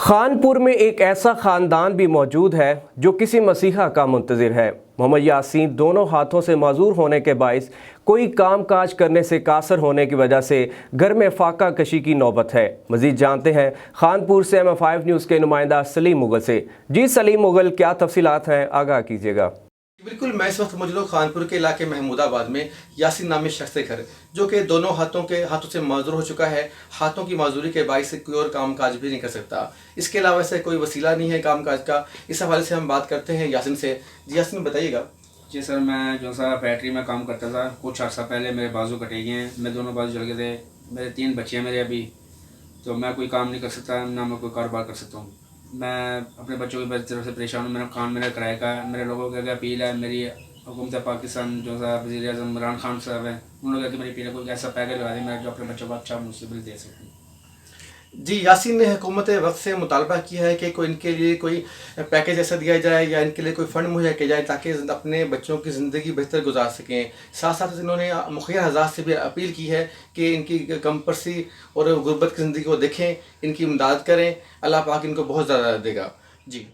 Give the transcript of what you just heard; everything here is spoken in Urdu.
خانپور میں ایک ایسا خاندان بھی موجود ہے جو کسی مسیحا کا منتظر ہے۔ محمد یاسین دونوں ہاتھوں سے معذور ہونے کے باعث کوئی کام کاج کرنے سے قاصر ہونے کی وجہ سے گھر میں فاقہ کشی کی نوبت ہے۔ مزید جانتے ہیں خانپور سے MF5 نیوز کے نمائندہ سلیم مغل سے۔ جی سلیم مغل، کیا تفصیلات ہیں، آگاہ کیجیے گا۔ بالکل، میں اس وقت موجود ہوں خانپور کے علاقے محمود آباد میں یاسین نامی شخص کے گھر، جو کہ دونوں ہاتھوں سے معذور ہو چکا ہے۔ ہاتھوں کی معذوری کے باعث سے کوئی اور کام کاج بھی نہیں کر سکتا۔ اس کے علاوہ سے کوئی وسیلہ نہیں ہے کام کاج کا۔ اس حوالے سے ہم بات کرتے ہیں یاسین سے۔ جی یاسین، بتائیے گا۔ جی سر، میں جو سا فیکٹری میں کام کرتا تھا، کچھ عرصہ پہلے میرے بازو کٹے گئے ہیں، میں دونوں بازو جل گئے تھے۔ میرے 3 بچے ہیں میرے ابھی، تو میں کوئی کام نہیں کر سکتا، نہ میں کوئی کاروبار کر سکتا ہوں۔ میں اپنے بچوں کی طرف سے پریشان ہوں۔ میرا کام میرا کرایہ کا ہے۔ میرے لوگوں کے اپیل ہے، میری حکومت پاکستان جو سا وزیر اعظم عمران خان صاحب ہیں، انہوں نے کہا کہ میری اپیل ہے کوئی ایسا پیکج لگا دیں میں جو اپنے بچوں کو اچھا مستقبل دے سکوں۔ جی، یاسین نے حکومت وقت سے مطالبہ کیا ہے کہ ان کے لیے کوئی پیکیج ایسا دیا جائے یا ان کے لیے کوئی فنڈ مہیا کیا جائے تاکہ اپنے بچوں کی زندگی بہتر گزار سکیں۔ ساتھ ساتھ انہوں نے مخیر حضرات سے بھی اپیل کی ہے کہ ان کی کم پرسی اور غربت کی زندگی کو دیکھیں، ان کی امداد کریں۔ اللہ پاک ان کو بہت زیادہ دے گا۔ جی۔